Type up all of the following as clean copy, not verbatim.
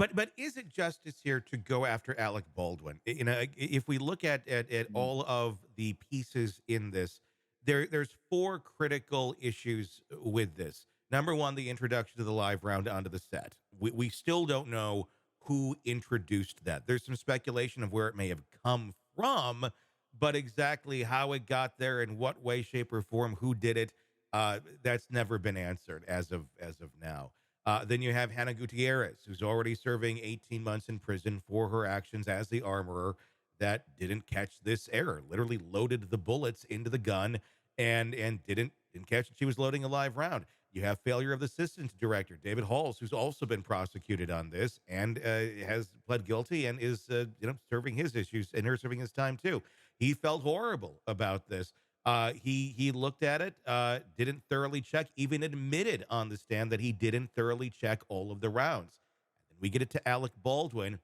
But is it justice here to go after Alec Baldwin? If we look at Mm. all of the pieces in this, there's four critical issues with this. Number one, the introduction of the live round onto the set. We still don't know who introduced that. There's some speculation of where it may have come from, but exactly how it got there, in what way, shape, or form, who did it, that's never been answered as of now. Then you have Hannah Gutierrez, who's already serving 18 months in prison for her actions as the armorer that didn't catch this error. Literally loaded the bullets into the gun and didn't catch it. She was loading a live round. You have failure of the assistant director, David Halls, who's also been prosecuted on this and has pled guilty and is serving his issues and her serving his time too. He felt horrible about this. He looked at it, didn't thoroughly check, even admitted on the stand that he didn't thoroughly check all of the rounds. And we get it to Alec Baldwin.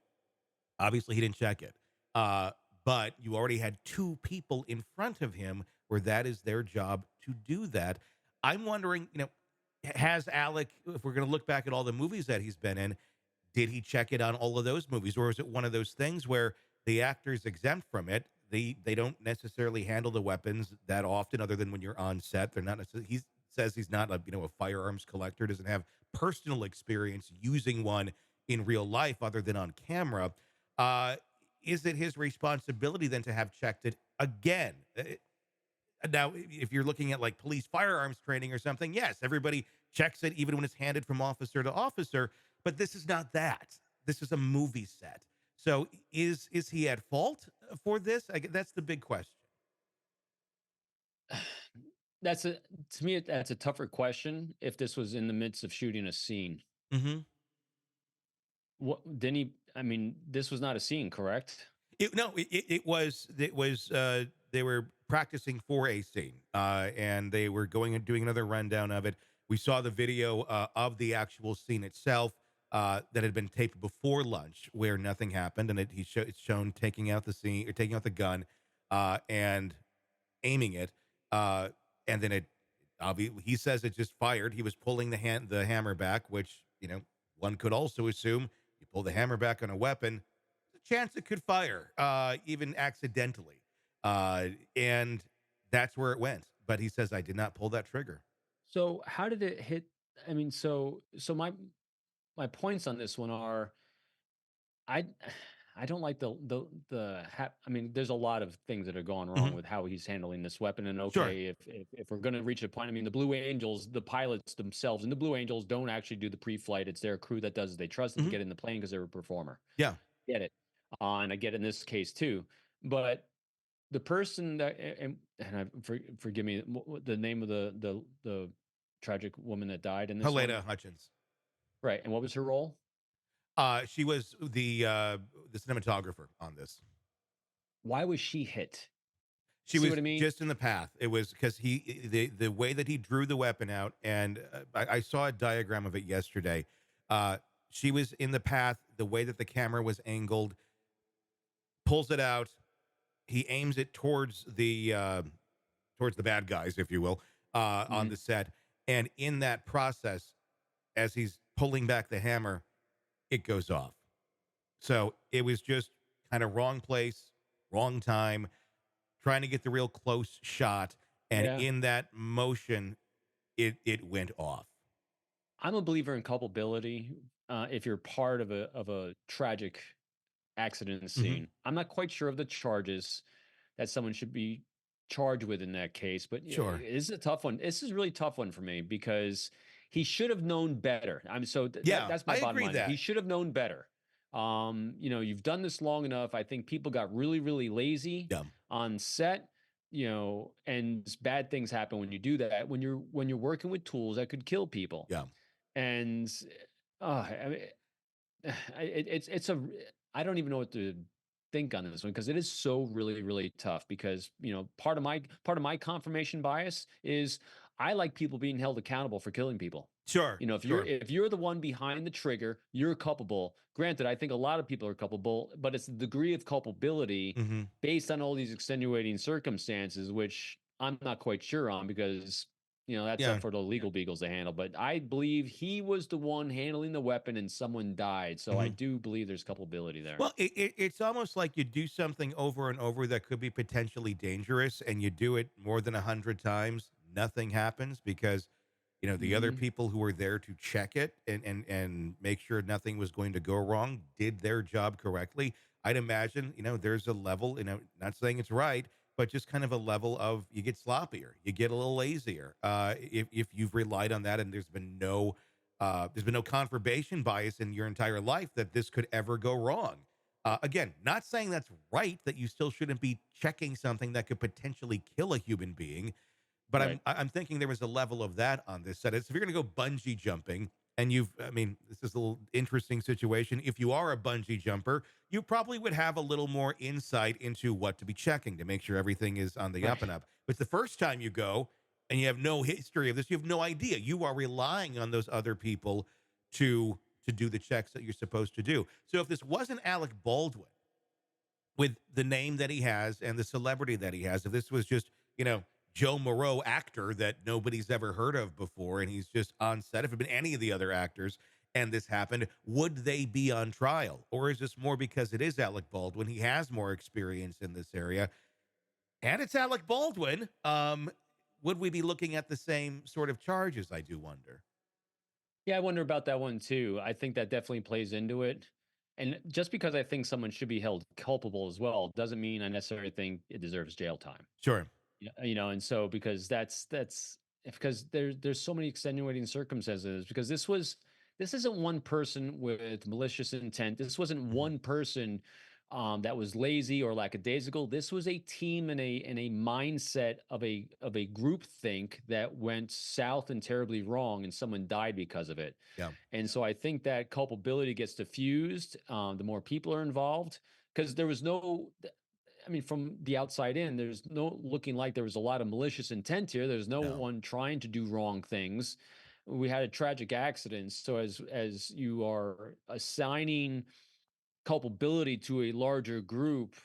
Obviously, he didn't check it. Uh, but you already had two people in front of him where that is their job to do that. I'm wondering, has Alec, if we're going to look back at all the movies that he's been in, did he check it on all of those movies, or is it one of those things where the actor's exempt from it? They don't necessarily handle the weapons that often, other than when you're on set. They're not necessarily. He says he's not a firearms collector, doesn't have personal experience using one in real life other than on camera. Uh, is it his responsibility then to have checked it again? Now, if you're looking at like police firearms training or something, yes, everybody checks it even when it's handed from officer to officer. But this is not that. This is a movie set. So is he at fault for this? That's the big question. That's a to me, that's a tougher question if this was in the midst of shooting a scene. Hmm. What didn't he I mean, this was not a scene, correct? No, it was they were practicing for a scene, and they were going and doing another rundown of it. We saw the video of the actual scene itself that had been taped before lunch, where nothing happened, and it's shown taking out the scene or taking out the gun and aiming it, uh, and then he says it just fired. He was pulling the hammer back, which one could also assume you pull the hammer back on a weapon, chance it could fire, even accidentally. And that's where it went. But he says, I did not pull that trigger. So how did it hit? I mean, so my points on this one are I I don't like I mean, there's a lot of things that are going wrong Hmm. with how he's handling this weapon. And Sure. okay, if we're gonna reach a point, I mean, the Blue Angels, the pilots themselves, and the Blue Angels don't actually do the pre-flight. It's their crew that does it. They trust it to Hmm. get in the plane because they're a performer. Yeah. Get it. And I get it in this case too. But the person that forgive me, the name of the tragic woman that died in this one, Halyna Hutchins. right? And what was her role? She was the cinematographer on this. Why was she hit? She See what was I mean? just in the path. It was because the way that he drew the weapon out, and I saw a diagram of it yesterday. Uh, she was in the path. The way that the camera was angled, pulls it out. He aims it towards the bad guys, if you will, on Mhm. the set. And in that process, as he's pulling back the hammer, it goes off. So it was just kind of wrong place, wrong time, trying to get the real close shot. And Yeah, in that motion, it went off. I'm a believer in culpability. If you're part of a tragic accident Hmm. scene, I'm not quite sure of the charges that someone should be charged with in that case. But yeah, Sure. this is a tough one. This is a really tough one for me because he should have known better. I'm so Yeah, that's my I bottom agree line. He that. should have known better. You've done this long enough. I think people got really, really lazy Yeah. on set. And bad things happen when you do that. When you're working with tools that could kill people, Yeah. and I mean, it's a I don't even know what to think on this one because it is so really really tough because part of my confirmation bias is I like people being held accountable for killing people. Sure. If you're Sure. if you're the one behind the trigger, you're culpable. Granted, I think a lot of people are culpable, but it's the degree of culpability Hmm. based on all these extenuating circumstances, which I'm not quite sure on because That's Yeah. up for the legal beagles to handle. But I believe he was the one handling the weapon and someone died. So I Mhm. do believe there's culpability there. Well, it's almost like you do something over and over that could be potentially dangerous, and you do it more than 100 times, nothing happens because the other Hmm. people who were there to check it and make sure nothing was going to go wrong did their job correctly. I'd imagine, there's a level, not saying it's right, but just kind of a level of you get sloppier, you get a little lazier. If you've relied on that and there's been no confirmation bias in your entire life that this could ever go wrong. Again, not saying that's right, that you still shouldn't be checking something that could potentially kill a human being, but Right. I'm thinking there was a level of that on this set. It's if you're going to go bungee jumping, and I mean, this is a little interesting situation. If you are a bungee jumper, you probably would have a little more insight into what to be checking to make sure everything is on the up and Right. up. But the first time you go and you have no history of this, you have no idea. You are relying on those other people to do the checks that you're supposed to do. So if this wasn't Alec Baldwin, with the name that he has and the celebrity that he has, if this was just, Joe Moreau actor that nobody's ever heard of before, and he's just on set, if it had been any of the other actors and this happened, would they be on trial? Or is this more because it is Alec Baldwin? He has more experience in this area, and it's Alec Baldwin. Would we be looking at the same sort of charges? I do wonder. Yeah, I wonder about that one too. I think that definitely plays into it. And just because I think someone should be held culpable as well doesn't mean I necessarily think it deserves jail time. Sure. Yeah, and so because that's because there's so many extenuating circumstances because this isn't one person with malicious intent. This wasn't Mhm. one person that was lazy or lackadaisical. This was a team and a mindset of a group think that went south and terribly wrong, and someone died because of it. Yeah. And so I think that culpability gets diffused the more people are involved because there was no I mean, from the outside in, there's no looking like there was a lot of malicious intent here. There's no No. one trying to do wrong things. We had a tragic accident. So as you are assigning culpability to a larger group,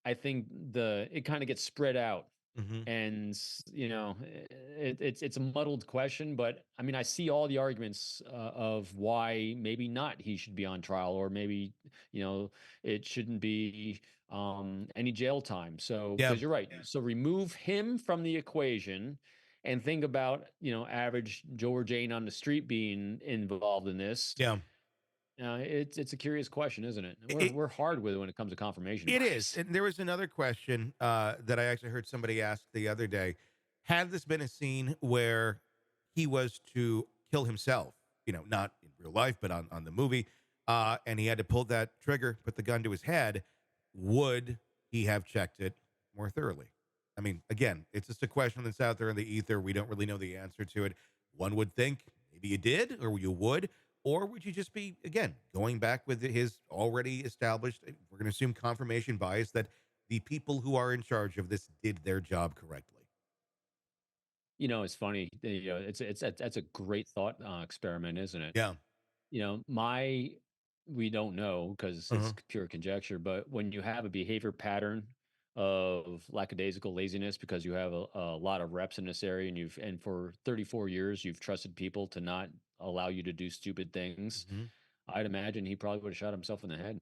I think the it kind of gets spread out, Hmm. and it's a muddled question. But I mean, I see all the arguments of why maybe not he should be on trial, or maybe you know it shouldn't be any jail time. So Yeah. because you're right, so remove him from the equation. And think about average Joe or Jane on the street being involved in this. Yeah. It's a curious question, isn't it? We're It, we're hard with it when it comes to confirmation It is. bias. And there was another question that I actually heard somebody ask the other day. Had this been a scene where he was to kill himself, not in real life, but on the movie, and he had to pull that trigger, put the gun to his head, would he have checked it more thoroughly? I mean, again, it's just a question that's out there in the ether. We don't really know the answer to it. One would think maybe you did or you would. Or would you just be, again, going back with his already established, we're going to assume confirmation bias that the people who are in charge of this did their job correctly? It's funny. That's a great thought experiment, isn't it? Yeah. My we don't know because it's Uh-huh. pure conjecture. But when you have a behavior pattern of lackadaisical laziness because you have a lot of reps in this area, and for 34 years you've trusted people to not allow you to do stupid things, Mhm. I'd imagine he probably would have shot himself in the head.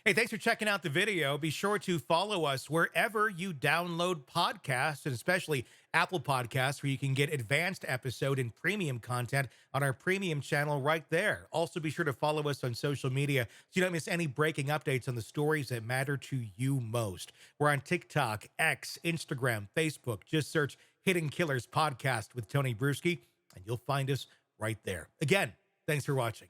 Hey, thanks for checking out the video. Be sure to follow us wherever you download podcasts, and especially Apple Podcasts, where you can get advanced episode and premium content on our premium channel right there. Also, be sure to follow us on social media so you don't miss any breaking updates on the stories that matter to you most. We're on TikTok, X, Instagram, Facebook. Just search Hidden Killers Podcast with Tony Brueski, and you'll find us right there. Again, thanks for watching.